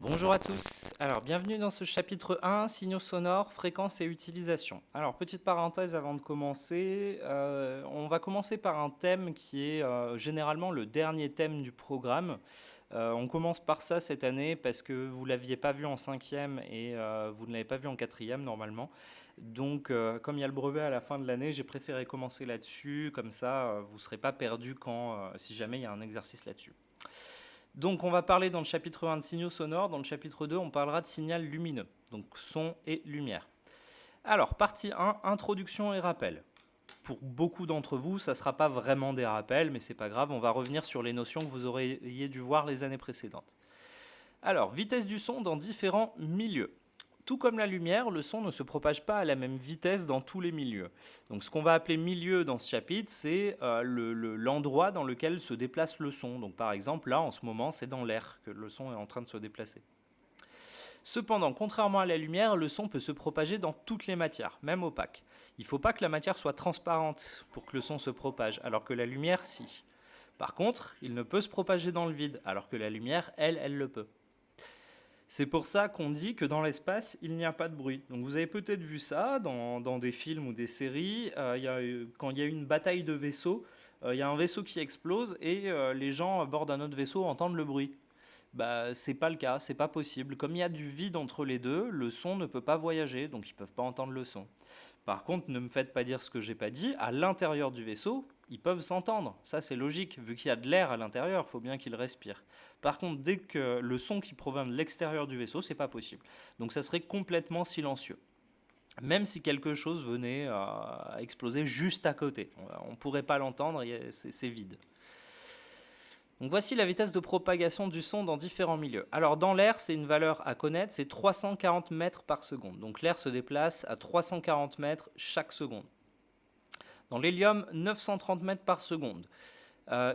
Bonjour à tous. Alors, bienvenue dans ce chapitre 1, signaux sonores, fréquences et utilisation. Alors, petite parenthèse avant de commencer, on va commencer par un thème qui est généralement le dernier thème du programme. On commence par ça cette année parce que vous ne l'aviez pas vu en cinquième et vous ne l'avez pas vu en quatrième normalement. Donc, comme il y a le brevet à la fin de l'année, j'ai préféré commencer là-dessus. Comme ça, vous ne serez pas perdu si jamais il y a un exercice là-dessus. Donc on va parler dans le chapitre 1 de signaux sonores, dans le chapitre 2 on parlera de signal lumineux, donc son et lumière. Alors partie 1, introduction et rappel. Pour beaucoup d'entre vous, ça ne sera pas vraiment des rappels, mais c'est pas grave, on va revenir sur les notions que vous auriez dû voir les années précédentes. Alors, vitesse du son dans différents milieux. Tout comme la lumière, le son ne se propage pas à la même vitesse dans tous les milieux. Donc ce qu'on va appeler milieu dans ce chapitre, c'est l'endroit dans lequel se déplace le son. Donc par exemple, là, en ce moment, c'est dans l'air que le son est en train de se déplacer. Cependant, contrairement à la lumière, le son peut se propager dans toutes les matières, même opaques. Il ne faut pas que la matière soit transparente pour que le son se propage, alors que la lumière, si. Par contre, il ne peut se propager dans le vide, alors que la lumière, elle le peut. C'est pour ça qu'on dit que dans l'espace, il n'y a pas de bruit. Donc vous avez peut-être vu ça dans des films ou des séries. Quand il y a une bataille de vaisseaux, il y a un vaisseau qui explose et les gens à bord d'un autre vaisseau entendent le bruit. Bah, c'est pas le cas, c'est pas possible. Comme il y a du vide entre les deux, le son ne peut pas voyager, donc ils peuvent pas entendre le son. Par contre, ne me faites pas dire ce que j'ai pas dit, à l'intérieur du vaisseau, ils peuvent s'entendre. Ça, c'est logique, vu qu'il y a de l'air à l'intérieur, il faut bien qu'ils respirent. Par contre, dès que le son qui provient de l'extérieur du vaisseau, c'est pas possible. Donc ça serait complètement silencieux. Même si quelque chose venait à exploser juste à côté. On ne pourrait pas l'entendre, c'est vide. Donc voici la vitesse de propagation du son dans différents milieux. Alors dans l'air, c'est une valeur à connaître, c'est 340 mètres par seconde. Donc l'air se déplace à 340 mètres chaque seconde. Dans l'hélium, 930 mètres par seconde.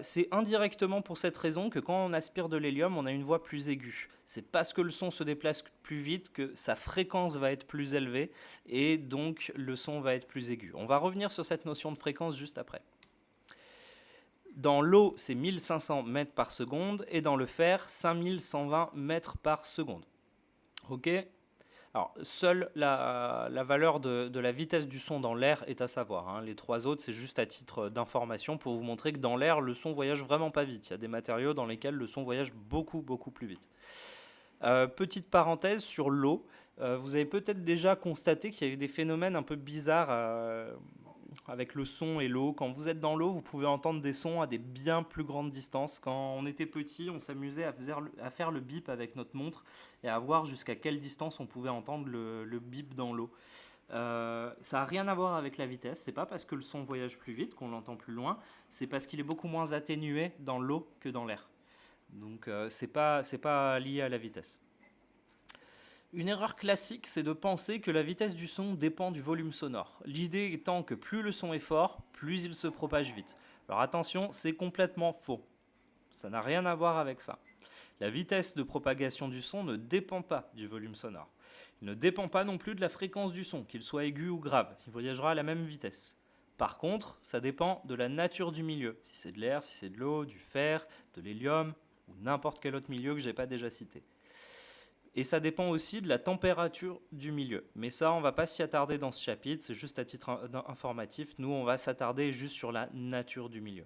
C'est indirectement pour cette raison que quand on aspire de l'hélium, on a une voix plus aiguë. C'est parce que le son se déplace plus vite que sa fréquence va être plus élevée et donc le son va être plus aigu. On va revenir sur cette notion de fréquence juste après. Dans l'eau, c'est 1500 mètres par seconde et dans le fer, 5120 mètres par seconde. Ok ? Alors, seule la valeur de la vitesse du son dans l'air est à savoir. Hein. Les trois autres, c'est juste à titre d'information pour vous montrer que dans l'air, le son voyage vraiment pas vite. Il y a des matériaux dans lesquels le son voyage beaucoup, beaucoup plus vite. Petite parenthèse sur l'eau. Vous avez peut-être déjà constaté qu'il y a eu des phénomènes un peu bizarres avec le son et l'eau. Quand vous êtes dans l'eau, vous pouvez entendre des sons à des bien plus grandes distances. Quand on était petit, on s'amusait à faire le bip avec notre montre et à voir jusqu'à quelle distance on pouvait entendre le bip dans l'eau. Ça n'a rien à voir avec la vitesse, c'est pas parce que le son voyage plus vite qu'on l'entend plus loin, c'est parce qu'il est beaucoup moins atténué dans l'eau que dans l'air. Donc c'est pas lié à la vitesse. Une erreur classique, c'est de penser que la vitesse du son dépend du volume sonore. L'idée étant que plus le son est fort, plus il se propage vite. Alors attention, c'est complètement faux. Ça n'a rien à voir avec ça. La vitesse de propagation du son ne dépend pas du volume sonore. Il ne dépend pas non plus de la fréquence du son, qu'il soit aigu ou grave. Il voyagera à la même vitesse. Par contre, ça dépend de la nature du milieu. Si c'est de l'air, si c'est de l'eau, du fer, de l'hélium ou n'importe quel autre milieu que je n'ai pas déjà cité. Et ça dépend aussi de la température du milieu. Mais ça, on ne va pas s'y attarder dans ce chapitre, c'est juste à titre informatif. Nous, on va s'attarder juste sur la nature du milieu.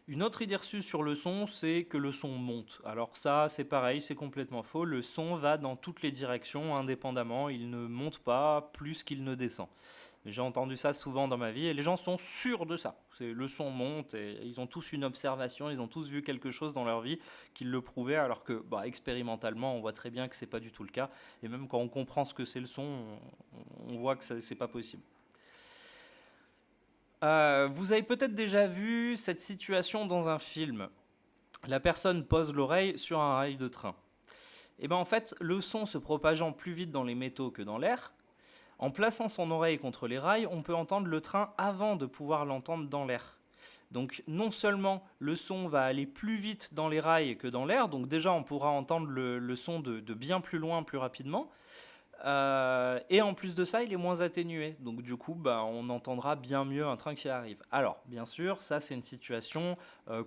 Une autre idée reçue sur le son, c'est que le son monte. Alors ça, c'est pareil, c'est complètement faux. Le son va dans toutes les directions indépendamment. Il ne monte pas plus qu'il ne descend. J'ai entendu ça souvent dans ma vie et les gens sont sûrs de ça. Le son monte et ils ont tous une observation, ils ont tous vu quelque chose dans leur vie qui le prouvait alors que expérimentalement on voit très bien que c'est pas du tout le cas. Et même quand on comprend ce que c'est le son, on voit que c'est pas possible. Vous avez peut-être déjà vu cette situation dans un film. La personne pose l'oreille sur un rail de train. Et bien en fait, le son se propageant plus vite dans les métaux que dans l'air, en plaçant son oreille contre les rails, on peut entendre le train avant de pouvoir l'entendre dans l'air. Donc non seulement le son va aller plus vite dans les rails que dans l'air, donc déjà on pourra entendre le son de bien plus loin, plus rapidement, Et en plus de ça, il est moins atténué. Donc du coup, on entendra bien mieux un train qui arrive. Alors, bien sûr, ça c'est une situation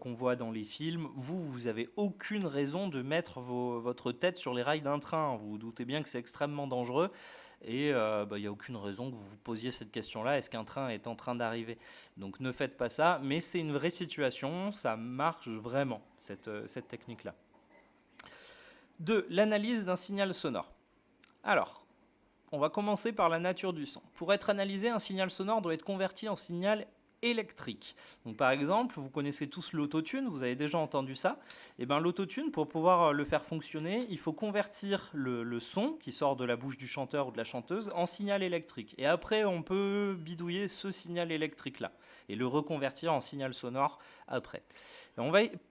qu'on voit dans les films. Vous avez aucune raison de mettre votre tête sur les rails d'un train. Vous vous doutez bien que c'est extrêmement dangereux. Et il n'y a aucune raison que vous vous posiez cette question-là. Est-ce qu'un train est en train d'arriver? Donc ne faites pas ça. Mais c'est une vraie situation. Ça marche vraiment, cette technique-là. 2. L'analyse d'un signal sonore. Alors, on va commencer par la nature du son. Pour être analysé, un signal sonore doit être converti en signal électrique. Donc par exemple, vous connaissez tous l'autotune, vous avez déjà entendu ça. Et bien l'autotune, pour pouvoir le faire fonctionner, il faut convertir le son qui sort de la bouche du chanteur ou de la chanteuse en signal électrique. Et après, on peut bidouiller ce signal électrique-là et le reconvertir en signal sonore après.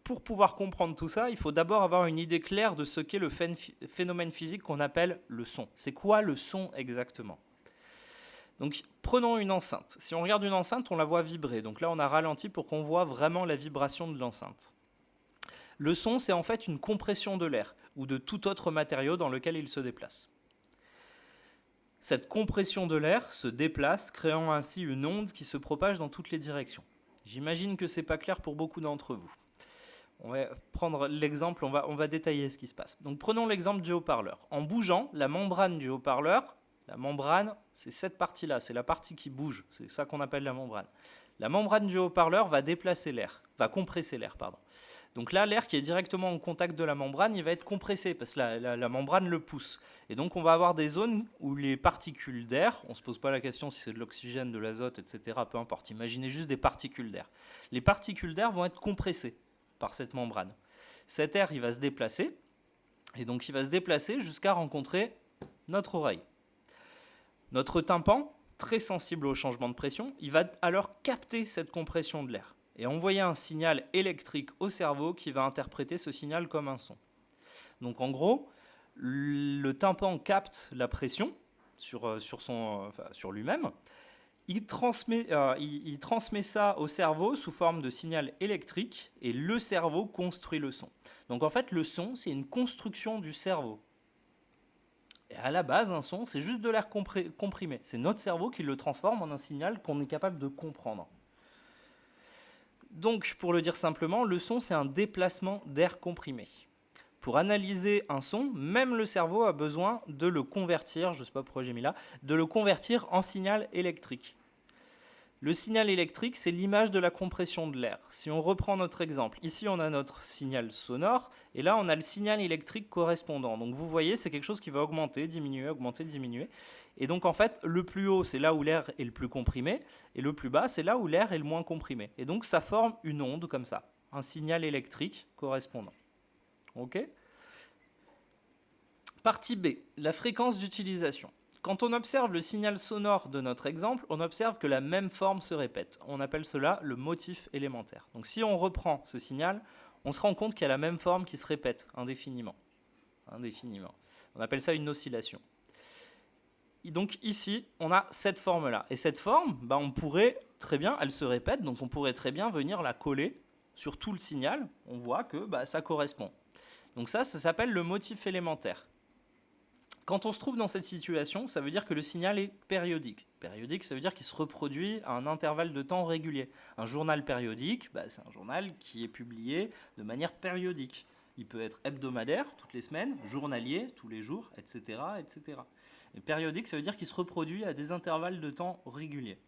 Pour pouvoir comprendre tout ça, il faut d'abord avoir une idée claire de ce qu'est le phénomène physique qu'on appelle le son. C'est quoi le son exactement? Donc prenons une enceinte. Si on regarde une enceinte, on la voit vibrer. Donc là, on a ralenti pour qu'on voit vraiment la vibration de l'enceinte. Le son, c'est en fait une compression de l'air ou de tout autre matériau dans lequel il se déplace. Cette compression de l'air se déplace, créant ainsi une onde qui se propage dans toutes les directions. J'imagine que ce n'est pas clair pour beaucoup d'entre vous. On va prendre l'exemple, on va détailler ce qui se passe. Donc prenons l'exemple du haut-parleur. En bougeant, la membrane du haut-parleur, la membrane, c'est cette partie-là, c'est la partie qui bouge, c'est ça qu'on appelle la membrane. La membrane du haut-parleur va déplacer l'air, va compresser l'air, pardon. Donc là, l'air qui est directement en contact de la membrane, il va être compressé parce que la membrane le pousse. Et donc on va avoir des zones où les particules d'air, on ne se pose pas la question si c'est de l'oxygène, de l'azote, etc., peu importe, imaginez juste des particules d'air. Les particules d'air vont être compressées par cette membrane. Cet air, il va se déplacer, et donc il va se déplacer jusqu'à rencontrer notre oreille. Notre tympan, très sensible au changement de pression, il va alors capter cette compression de l'air et envoyer un signal électrique au cerveau qui va interpréter ce signal comme un son. Donc en gros, le tympan capte la pression sur lui-même. Il transmet ça au cerveau sous forme de signal électrique et le cerveau construit le son. Donc en fait, le son, c'est une construction du cerveau. Et à la base, un son, c'est juste de l'air comprimé. C'est notre cerveau qui le transforme en un signal qu'on est capable de comprendre. Donc, pour le dire simplement, le son, c'est un déplacement d'air comprimé. Pour analyser un son, même le cerveau a besoin de le convertir, je ne sais pas pourquoi j'ai mis là, de le convertir en signal électrique. Le signal électrique, c'est l'image de la compression de l'air. Si on reprend notre exemple, ici on a notre signal sonore, et là on a le signal électrique correspondant. Donc vous voyez, c'est quelque chose qui va augmenter, diminuer, augmenter, diminuer. Et donc en fait, le plus haut, c'est là où l'air est le plus comprimé, et le plus bas, c'est là où l'air est le moins comprimé. Et donc ça forme une onde comme ça, un signal électrique correspondant. Ok ? Partie B, la fréquence d'utilisation. Quand on observe le signal sonore de notre exemple, on observe que la même forme se répète. On appelle cela le motif élémentaire. Donc si on reprend ce signal, on se rend compte qu'il y a la même forme qui se répète indéfiniment. On appelle ça une oscillation. Et donc ici, on a cette forme-là. Et cette forme, on pourrait très bien, elle se répète, donc on pourrait très bien venir la coller sur tout le signal. On voit que ça correspond. Donc ça s'appelle le motif élémentaire. Quand on se trouve dans cette situation, ça veut dire que le signal est périodique. Périodique, ça veut dire qu'il se reproduit à un intervalle de temps régulier. Un journal périodique, c'est un journal qui est publié de manière périodique. Il peut être hebdomadaire, toutes les semaines, journalier, tous les jours, etc. etc. Et périodique, ça veut dire qu'il se reproduit à des intervalles de temps réguliers.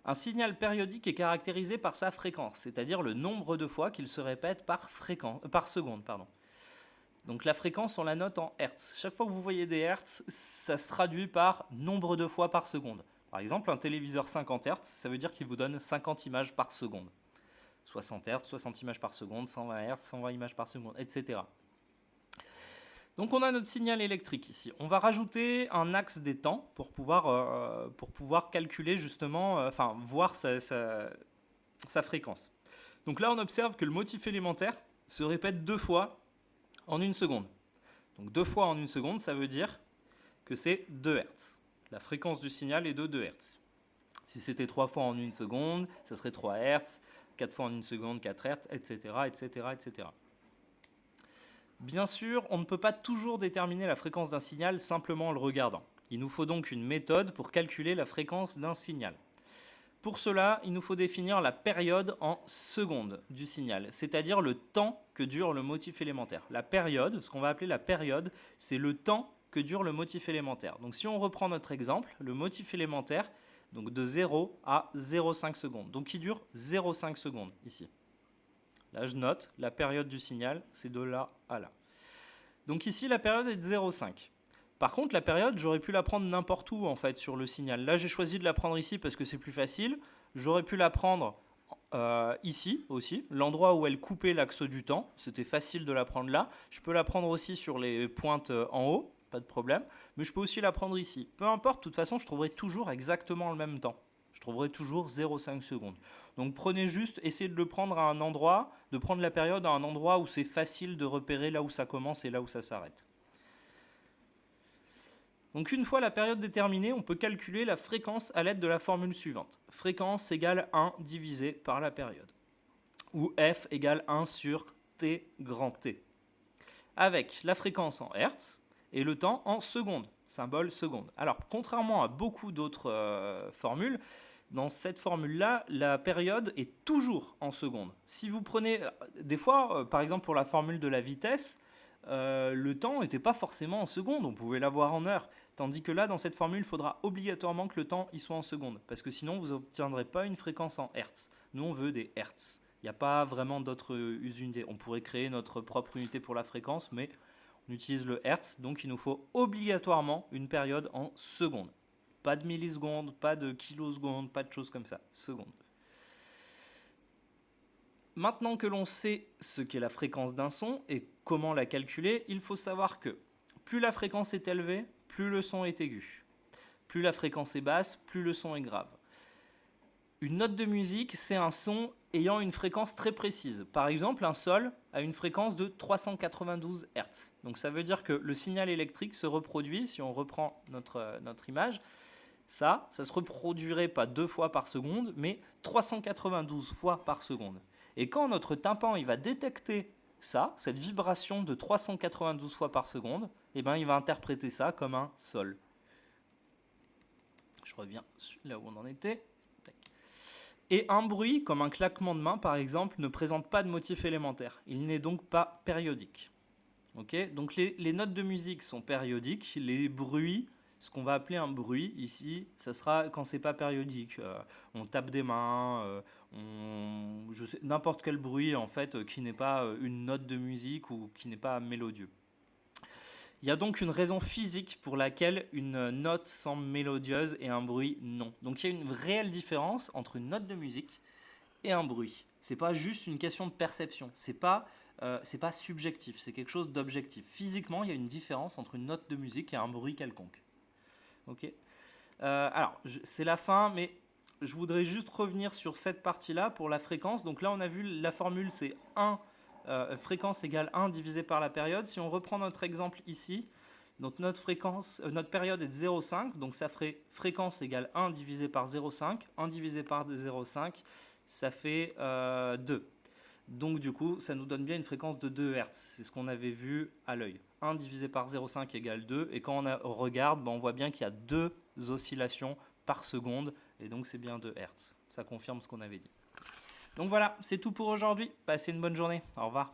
Un signal périodique est caractérisé par sa fréquence, c'est-à-dire le nombre de fois qu'il se répète par seconde. Donc la fréquence, on la note en Hertz. Chaque fois que vous voyez des Hertz, ça se traduit par nombre de fois par seconde. Par exemple, un téléviseur 50 Hertz, ça veut dire qu'il vous donne 50 images par seconde. 60 Hertz, 60 images par seconde, 120 Hertz, 120 images par seconde, etc. Donc on a notre signal électrique ici. On va rajouter un axe des temps pour pouvoir calculer justement, voir sa fréquence. Donc là, on observe que le motif élémentaire se répète 2 fois en 1 seconde. Donc 2 fois en 1 seconde, ça veut dire que c'est 2 Hz. La fréquence du signal est de 2 Hz. Si c'était 3 fois en 1 seconde, ça serait 3 Hz, 4 fois en 1 seconde, 4 Hz, etc., etc., etc. Bien sûr, on ne peut pas toujours déterminer la fréquence d'un signal simplement en le regardant. Il nous faut donc une méthode pour calculer la fréquence d'un signal. Pour cela, il nous faut définir la période en secondes du signal, c'est-à-dire le temps que dure le motif élémentaire. La période, ce qu'on va appeler la période, c'est le temps que dure le motif élémentaire. Donc si on reprend notre exemple, le motif élémentaire, donc de 0 à 0,5 secondes, donc qui dure 0,5 secondes ici. Là, je note, la période du signal, c'est de là à là. Donc ici, la période est de 0,5. Par contre, la période, j'aurais pu la prendre n'importe où en fait sur le signal. Là, j'ai choisi de la prendre ici parce que c'est plus facile. J'aurais pu la prendre ici aussi, l'endroit où elle coupait l'axe du temps. C'était facile de la prendre là. Je peux la prendre aussi sur les pointes en haut, pas de problème. Mais je peux aussi la prendre ici. Peu importe, de toute façon, je trouverai toujours exactement le même temps. Je trouverai toujours 0,5 secondes. Donc prenez juste, essayez de le prendre à un endroit, de prendre la période à un endroit où c'est facile de repérer là où ça commence et là où ça s'arrête. Donc une fois la période déterminée, on peut calculer la fréquence à l'aide de la formule suivante. Fréquence égale 1 divisé par la période. Ou F égale 1 sur T grand T. Avec la fréquence en Hertz et le temps en secondes, symbole seconde. Alors contrairement à beaucoup d'autres formules, dans cette formule-là, la période est toujours en secondes. Si vous prenez, des fois, par exemple pour la formule de la vitesse, le temps n'était pas forcément en secondes, on pouvait l'avoir en heures. Tandis que là, dans cette formule, il faudra obligatoirement que le temps y soit en secondes, parce que sinon, vous n'obtiendrez pas une fréquence en hertz. Nous, on veut des hertz. Il n'y a pas vraiment d'autres unités. On pourrait créer notre propre unité pour la fréquence, mais on utilise le hertz, donc il nous faut obligatoirement une période en secondes. Pas de millisecondes, pas de kilosecondes, pas de choses comme ça. Secondes. Maintenant que l'on sait ce qu'est la fréquence d'un son et comment la calculer, il faut savoir que plus la fréquence est élevée, plus le son est aigu. Plus la fréquence est basse, plus le son est grave. Une note de musique, c'est un son ayant une fréquence très précise. Par exemple, un sol a une fréquence de 392 Hz. Donc ça veut dire que le signal électrique se reproduit, si on reprend notre image, ça se reproduirait pas 2 fois par seconde, mais 392 fois par seconde. Et quand notre tympan il va détecter ça, cette vibration de 392 fois par seconde, eh ben, il va interpréter ça comme un sol. Je reviens là où on en était. Et un bruit, comme un claquement de main par exemple, ne présente pas de motif élémentaire. Il n'est donc pas périodique. Okay, donc les notes de musique sont périodiques, les bruits, ce qu'on va appeler un bruit ici, ça sera quand c'est pas périodique. On tape des mains, n'importe quel bruit en fait qui n'est pas une note de musique ou qui n'est pas mélodieux. Il y a donc une raison physique pour laquelle une note semble mélodieuse et un bruit non. Donc il y a une réelle différence entre une note de musique et un bruit. C'est pas juste une question de perception. C'est pas subjectif. C'est quelque chose d'objectif. Physiquement, il y a une différence entre une note de musique et un bruit quelconque. Ok. Alors c'est la fin, mais je voudrais juste revenir sur cette partie-là pour la fréquence. Donc là, on a vu la formule, c'est 1. Fréquence égale 1 divisé par la période. Si on reprend notre exemple ici, donc notre période est de 0,5, donc ça ferait fréquence égale 1 divisé par 0,5. 1 divisé par 0,5, ça fait 2. Donc du coup, ça nous donne bien une fréquence de 2 Hz. C'est ce qu'on avait vu à l'œil. 1 divisé par 0,5 égale 2. Et quand on regarde, on voit bien qu'il y a 2 oscillations par seconde. Et donc c'est bien 2 Hz. Ça confirme ce qu'on avait dit. Donc voilà, c'est tout pour aujourd'hui. Passez une bonne journée. Au revoir.